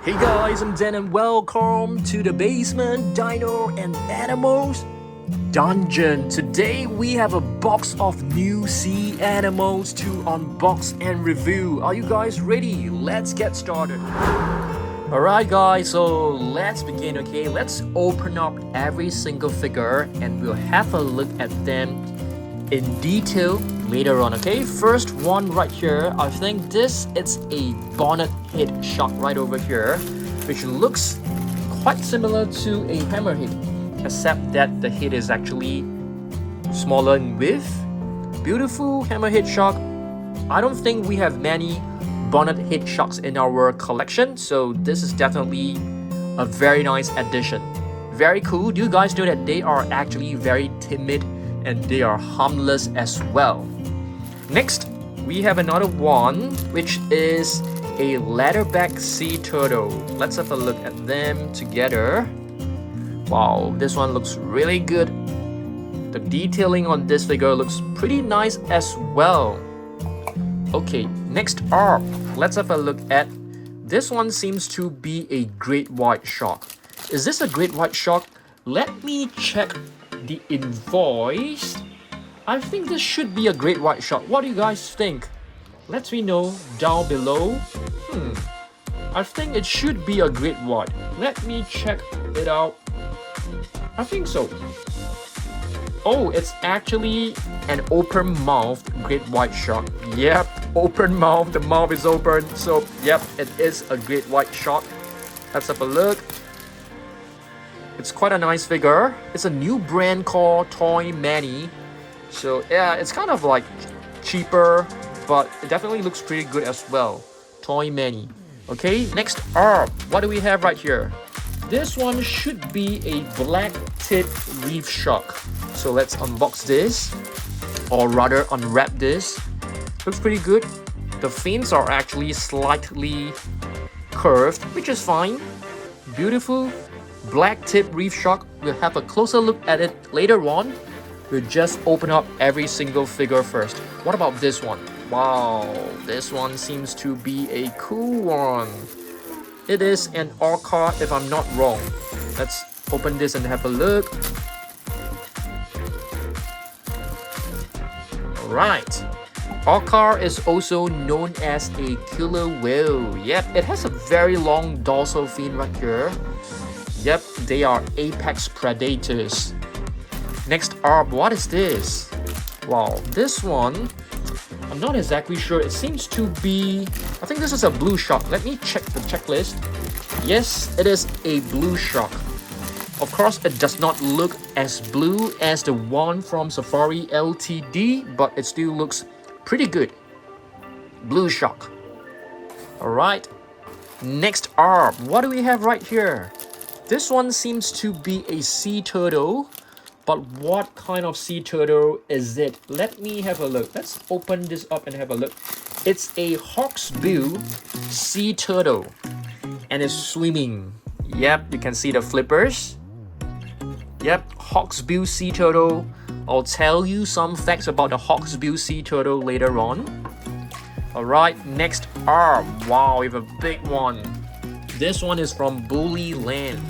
Hey guys, I'm Dan and welcome to the Basement Dino and Animals Dungeon. Today we have a box of new sea animals to unbox and review. Are you guys ready? Let's get started. Alright guys, so let's begin, okay? Let's open up every single figure and we'll have a look at them in detail later on, okay? First one right here, I think this is a bonnet head shark right over here, which looks quite similar to a hammerhead, except that the head is actually smaller in width. Beautiful hammerhead shark. I don't think we have many bonnet head sharks in our collection, so this is definitely a very nice addition. Very cool. Do you guys know that they are actually very timid and they are harmless as well? Next, we have another one, which is a leatherback sea turtle. Let's have a look at them together. Wow, this one looks really good. The detailing on this figure looks pretty nice as well. Okay, next up, let's have a look at this one. Seems to be a great white shark. Is this a great white shark? Let me check the invoice. I think this should be a great white shark. What do you guys think? Let me know down below. I think it should be a great white. Let me check it out. I think so. Oh, it's actually an open-mouthed great white shark. Yep, open mouth. The mouth is open. So, yep, it is a great white shark. Let's have a look. It's quite a nice figure. It's a new brand called Toy Manny. So, yeah, it's kind of like cheaper, but it definitely looks pretty good as well. Toy Manny. Okay, next up, what do we have right here? This one should be a Blacktip reef shark. So let's unbox this, or rather unwrap this. Looks pretty good. The fins are actually slightly curved, which is fine. Beautiful Blacktip reef shark. We'll have a closer look at it later on. We'll just open up every single figure first. What about this one? Wow, this one seems to be a cool one. It is an Orca, if I'm not wrong. Let's open this and have a look. Alright. Orca is also known as a killer whale. Yep, it has a very long dorsal fin right here. Yep, they are apex predators. Next up, what is this? Wow, this one, I'm not exactly sure. It seems to be, I think this is a blue shark. Let me check the checklist. Yes, it is a blue shark. Of course, it does not look as blue as the one from Safari Ltd, but it still looks pretty good. Blue shark. Alright. Next up, what do we have right here? This one seems to be a sea turtle. But what kind of sea turtle is it? Let me have a look. Let's open this up and have a look. It's a Hawksbill sea turtle. And it's swimming. Yep, you can see the flippers. Yep, Hawksbill sea turtle. I'll tell you some facts about the Hawksbill sea turtle later on. Alright, next up. Wow, we have a big one. This one is from Bully Land.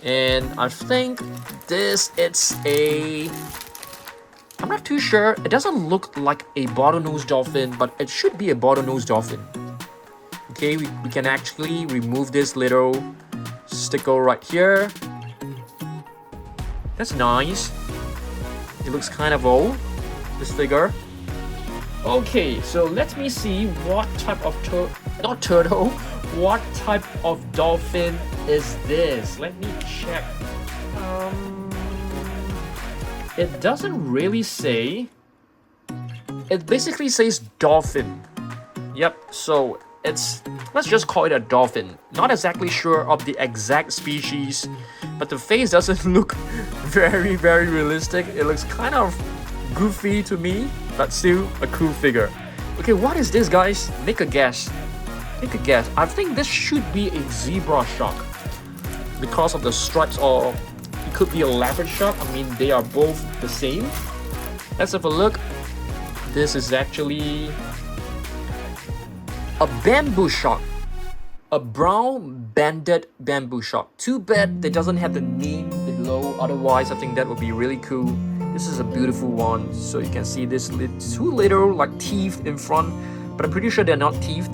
And I think this is a... I'm not too sure. It doesn't look like a bottlenose dolphin, but it should be a bottlenose dolphin. Okay, we can actually remove this little sticker right here. That's nice. It looks kind of old, this figure. Okay, so let me see what type of turtle. What type of dolphin is this? Let me check. It doesn't really say. It basically says dolphin. Yep, so let's just call it a dolphin. Not exactly sure of the exact species, but the face doesn't look very realistic. It looks kind of goofy to me, but still a cool figure. Okay, what is this, guys? Make a guess. Take a guess. I think this should be a zebra shark because of the stripes, or it could be a leopard shark. I mean, they are both the same. Let's have a look. This is actually a bamboo shark. a brown banded bamboo shark. Too bad they doesn't have the name below, otherwise I think that would be really cool. This is a beautiful one. So you can see this two little like teeth in front, but I'm pretty sure they're not teeth.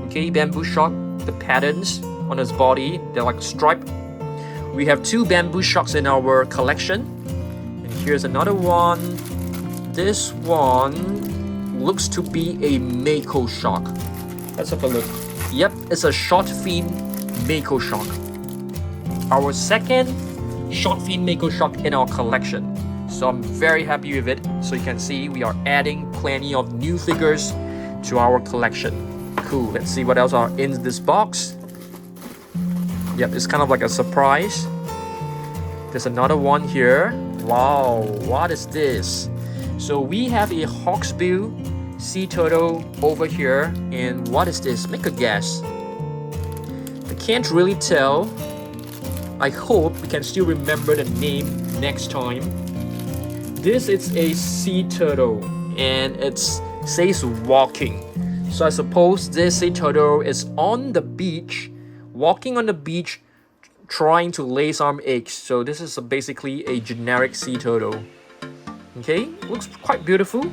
Okay, bamboo shark, the patterns on his body, they're like striped. We have two bamboo sharks in our collection. And here's another one. This one looks to be a Mako shark. Let's have a look. Yep, it's a short fin Mako shark. Our second short fin Mako shark in our collection. So I'm very happy with it. So you can see we are adding plenty of new figures to our collection. Cool, let's see what else are in this box. Yep, it's kind of like a surprise. There's another one here. Wow, what is this? So we have a Hawksbill sea turtle over here. And what is this? Make a guess. I can't really tell. I hope we can still remember the name next time. This is a sea turtle and it says walking. So I suppose this sea turtle is on the beach, walking on the beach, trying to lay some eggs. So this is basically a generic sea turtle. Okay, looks quite beautiful.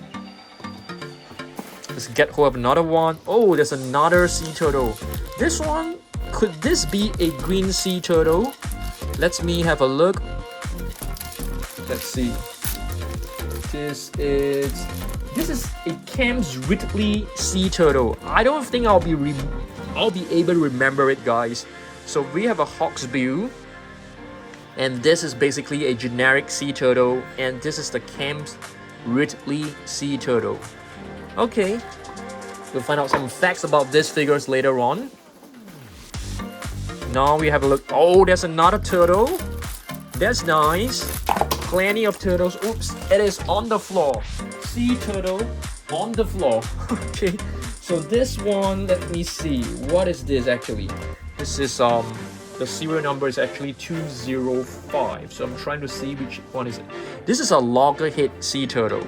Let's get hold of another one. Oh, there's another sea turtle. This one, could this be a green sea turtle? Let me have a look. Let's see. This is a Kemp's Ridley sea turtle. I don't think I'll be able to remember it, guys. So we have a Hawksbill, and this is basically a generic sea turtle, and this is the Kemp's Ridley sea turtle. Okay, we'll find out some facts about these figures later on. Now we have a look. Oh, there's another turtle. That's nice. Plenty of turtles. Oops, it is on the floor. Sea turtle on the floor. Okay, so this one, let me see. What is this actually? This is the serial number is actually 205. So I'm trying to see which one is it. This is a Loggerhead sea turtle.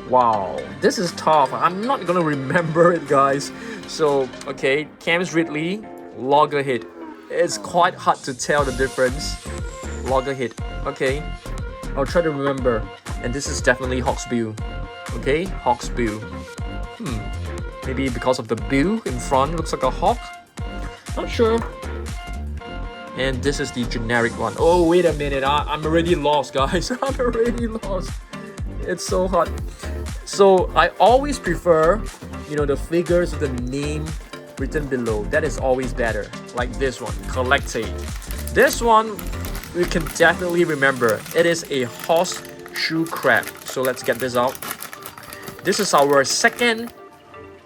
Wow, this is tough. I'm not gonna remember it, guys. So okay, Kemp's Ridley, Loggerhead. It's quite hard to tell the difference. Loggerhead. Okay, I'll try to remember. And this is definitely Hawksbill. Okay, Hawksbill. Maybe because of the bill in front, looks like a hawk. Not sure. And this is the generic one. Oh, wait a minute. I'm already lost, guys. I'm already lost. It's so hard. So I always prefer, the figures with the name written below. That is always better. Like this one, Collectate. This one we can definitely remember. It is a Horseshoe crab. So let's get this out. This is our second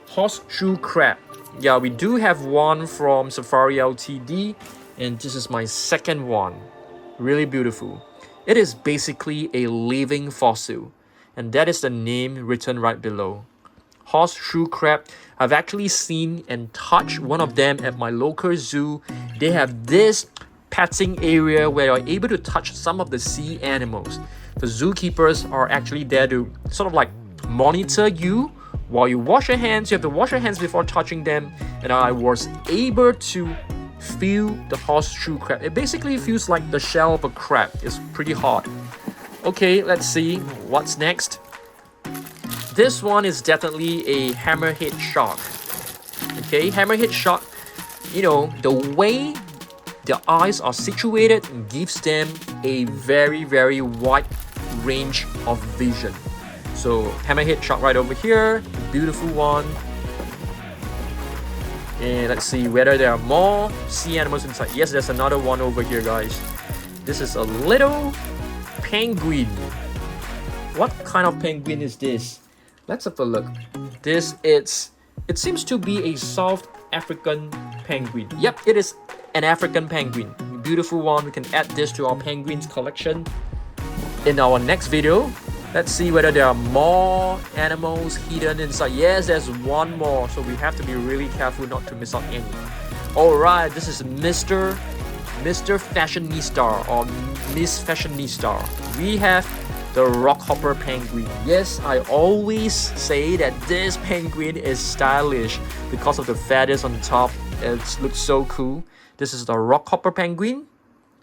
Horseshoe crab. Yeah, we do have one from Safari Ltd, and this is my second one. Really beautiful. It is basically a living fossil, and that is the name written right below. Horseshoe crab. I've actually seen and touched one of them at my local zoo. They have this petting area where you're able to touch some of the sea animals. The zookeepers are actually there to sort of like monitor you while you wash your hands. You have to wash your hands before touching them, and I was able to feel the horseshoe crab. It basically feels like the shell of a crab. It's pretty hard. Okay, let's see what's next. This one is definitely a hammerhead shark. Okay, hammerhead shark, the way their eyes are situated gives them a very, very wide range of vision. So hammerhead shark right over here, beautiful one. And let's see whether there are more sea animals inside. Yes, there's another one over here, guys. This is a little penguin. What kind of penguin is this? Let's have a look. It seems to be a South African penguin. Yep, it is an African penguin. Beautiful one. We can add this to our penguins collection in our next video. Let's see whether there are more animals hidden inside. Yes, there's one more. So we have to be really careful not to miss out any. Alright, this is Mr. Fashionista or Miss Fashionista. We have the Rockhopper penguin. Yes, I always say that this penguin is stylish because of the feathers on top It looks so cool. This is the Rockhopper penguin.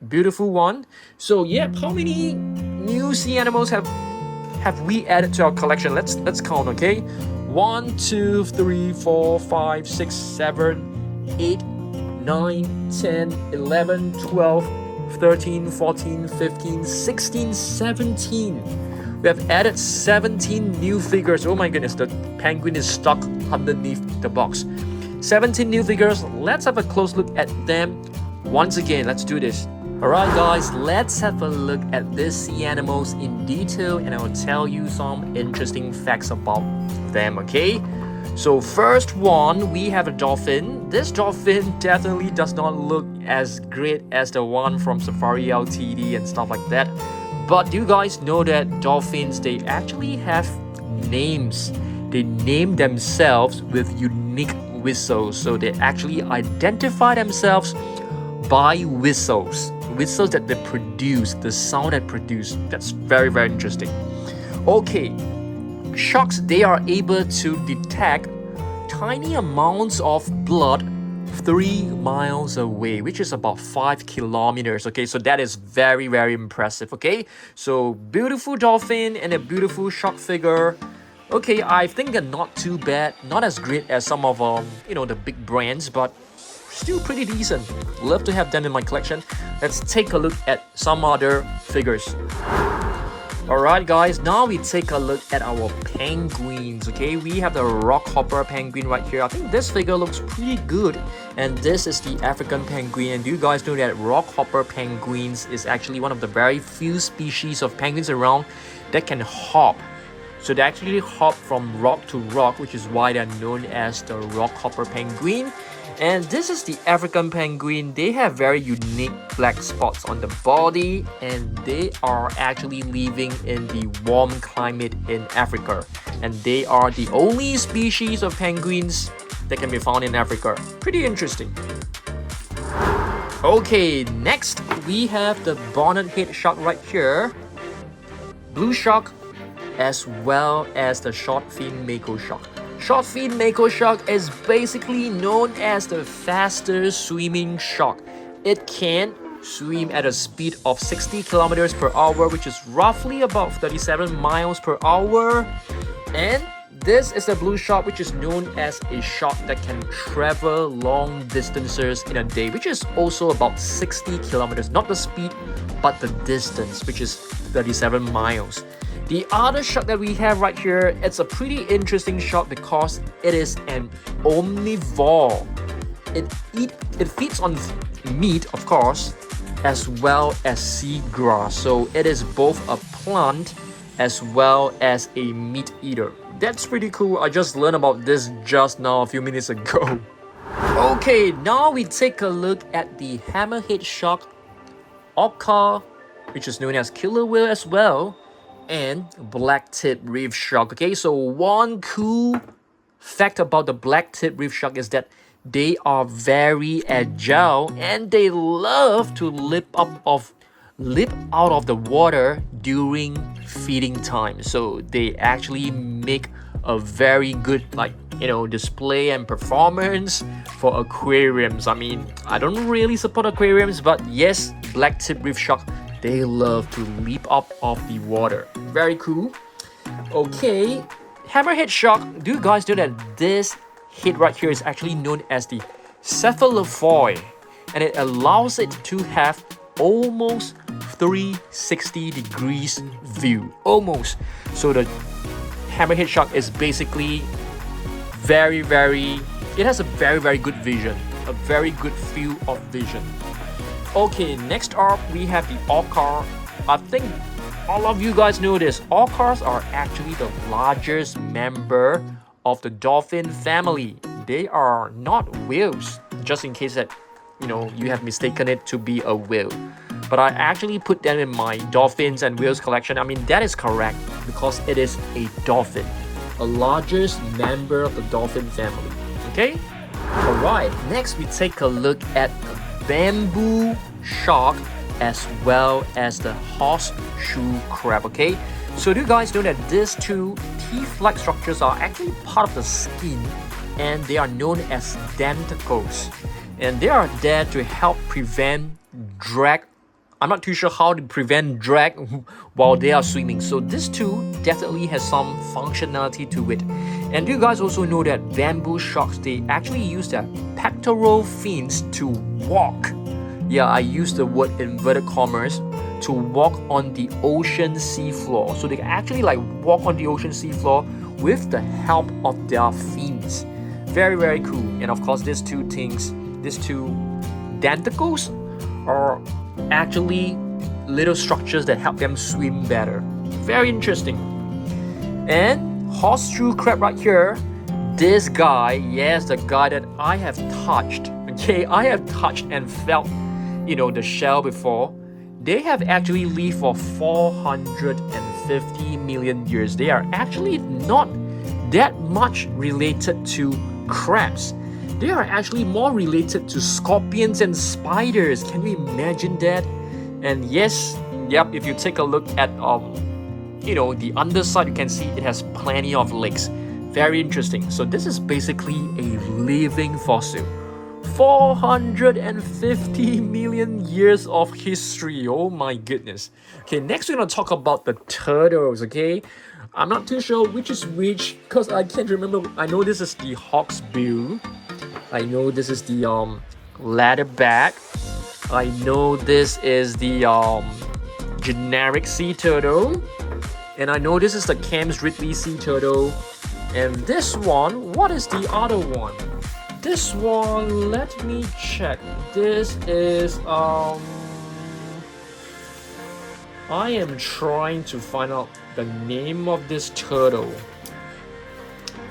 Beautiful one. So yeah, how many new sea animals have we added to our collection? Let's count, okay? 1, 2, 3, 4, 5, 6, 7, 8, 9, 10, 11, 12, 13, 14, 15, 16, 17. We have added 17 new figures. Oh my goodness, the penguin is stuck underneath the box. 17 new figures. Let's have a close look at them. Once again, let's do this. Alright guys, let's have a look at these sea animals in detail and I'll tell you some interesting facts about them, okay? So first one, we have a dolphin. This dolphin definitely does not look as great as the one from Safari Ltd and stuff like that. But do you guys know that dolphins, they actually have names. They name themselves with unique whistles. So they actually identify themselves by whistles that they produce, the sound they produce. That's very, very interesting. Okay, sharks, they are able to detect tiny amounts of blood 3 miles away, which is about 5 kilometers. Okay, so that is very, very impressive. Okay, so beautiful dolphin and a beautiful shark figure. Okay, I think they're not too bad, not as great as some of the big brands, but still pretty decent. Love to have them in my collection. Let's take a look at some other figures. Alright guys, now we take a look at our penguins. Okay, we have the Rockhopper penguin right here. I think this figure looks pretty good. And this is the African penguin. And do you guys know that Rockhopper penguins is actually one of the very few species of penguins around that can hop. So they actually hop from rock to rock, which is why they're known as the Rockhopper penguin. And this is the African penguin. They have very unique black spots on the body and they are actually living in the warm climate in Africa. And they are the only species of penguins that can be found in Africa. Pretty interesting. Okay, next we have the bonnethead shark right here. Blue shark, as well as the short-fin Mako shark. Short-fin Mako shark is basically known as the fastest swimming shark. It can swim at a speed of 60 kilometers per hour, which is roughly about 37 miles per hour. And this is the blue shark, which is known as a shark that can travel long distances in a day, which is also about 60 kilometers. Not the speed, but the distance, which is 37 miles. The other shark that we have right here, it's a pretty interesting shark because it is an omnivore. It feeds on meat, of course, as well as seagrass. So it is both a plant as well as a meat eater. That's pretty cool. I just learned about this just now a few minutes ago. Okay, now we take a look at the hammerhead shark, Orca, which is known as killer whale as well, and blacktip reef shark. Okay, so one cool fact about the blacktip reef shark is that they are very agile and they love to leap out of the water during feeding time. So they actually make a very good display and performance for aquariums. I mean, I don't really support aquariums, but yes, blacktip reef shark, they love to leap up off the water. Very cool. Okay, hammerhead shark. Do you guys know that this head right here is actually known as the cephalophore, and it allows it to have almost 360 degrees view. Almost. So the hammerhead shark is basically it has a very good vision, a very good field of vision. Okay, next up we have the orca. I think all of you guys know this. Orcas are actually the largest member of the dolphin family. They are not whales, just in case that you have mistaken it to be a whale. But I actually put them in my dolphins and whales collection. I mean, that is correct because it is a dolphin, a largest member of the dolphin family. Okay? Alright, next we take a look at bamboo shark as well as the horseshoe crab. Okay, so do you guys know that these two teeth-like structures are actually part of the skin and they are known as denticles. And they are there to help prevent drag. I'm not too sure how to prevent drag while they are swimming. So this too definitely has some functionality to it. And you guys also know that bamboo sharks, they actually use their pectoral fins to walk. Yeah, I use the word inverted commas, to walk on the ocean seafloor. So they can actually like walk on the ocean seafloor with the help of their fins. Very, very cool. And of course, these two denticles are actually little structures that help them swim better. Very interesting. And horseshoe crab right here, this guy, yes, the guy that I have touched. Okay, I have touched and felt, the shell before. They have actually lived for 450 million years. They are actually not that much related to crabs. They are actually more related to scorpions and spiders. Can you imagine that? And yes, if you take a look at the underside, you can see it has plenty of legs. Very interesting. So this is basically a living fossil. 450 million years of history. Oh my goodness. Okay, next we're gonna talk about the turtles. Okay, I'm not too sure which is which because I can't remember. I know this is the Hawksbill. I know this is the leatherback. I know this is the generic sea turtle, and I know this is the Kemp's Ridley sea turtle. And this one, what is the other one? This one, let me check. This is I am trying to find out the name of this turtle.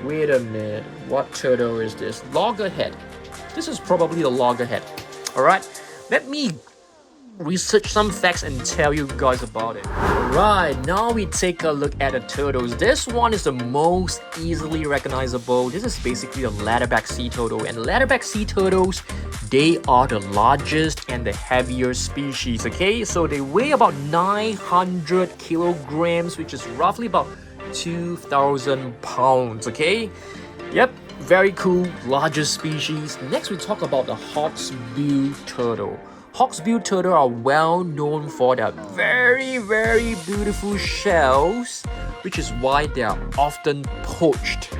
Wait a minute, what turtle is this? Loggerhead. This is probably the Loggerhead. Alright, let me research some facts and tell you guys about it. Alright, now we take a look at the turtles. This one is the most easily recognizable. This is basically a leatherback sea turtle, and leatherback sea turtles, they are the largest and the heavier species. Okay, so they weigh about 900 kilograms, which is roughly about 2,000 pounds. Okay, yep, very cool, largest species. Next we talk about the Hawksbill turtle. Hawksbill turtle are well known for their very, very beautiful shells, which is why they are often poached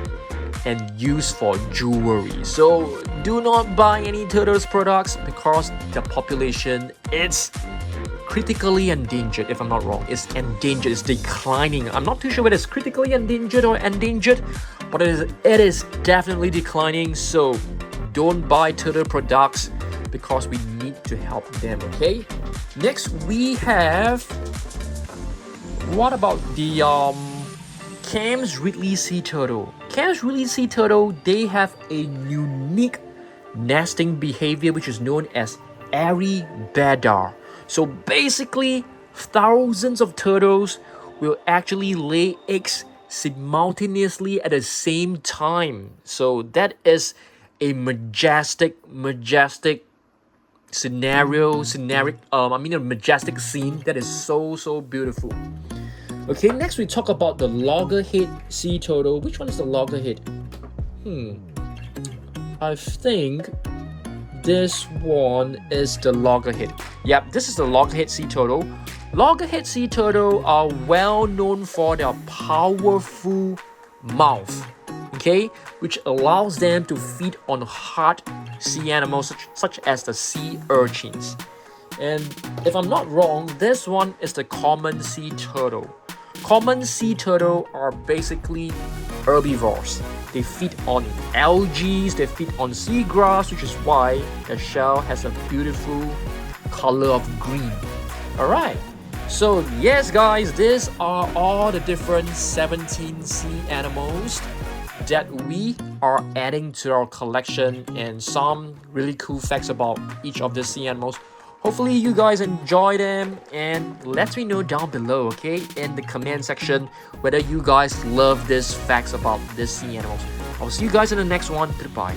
and used for jewelry. So do not buy any turtles products because the population is critically endangered. If I'm not wrong, it's endangered, it's declining. I'm not too sure whether it's critically endangered or endangered, but it is definitely declining. So don't buy turtle products because we need to help them. Okay, next we have, what about the Kemp's Ridley sea turtle? Kemp's Ridley sea turtle, they have a unique nesting behavior which is known as airy bedder. So basically, thousands of turtles will actually lay eggs simultaneously at the same time. So that is a majestic a majestic scene that is so beautiful. Okay, next we talk about the Loggerhead sea turtle. Which one is the Loggerhead? I think this one is the Loggerhead. Yep, this is the Loggerhead sea turtle. Loggerhead sea turtle are well known for their powerful mouth, okay, which allows them to feed on hard sea animals such as the sea urchins. And if I'm not wrong, this one is the common sea turtle. Common sea turtle are basically herbivores. They feed on algae, they feed on seagrass, which is why the shell has a beautiful color of green. Alright, so yes guys, these are all the different 17 sea animals that we are adding to our collection, and some really cool facts about each of the sea animals. Hopefully you guys enjoy them, and let me know down below, okay, in the comment section whether you guys love these facts about these sea animals. I'll see you guys in the next one. Goodbye.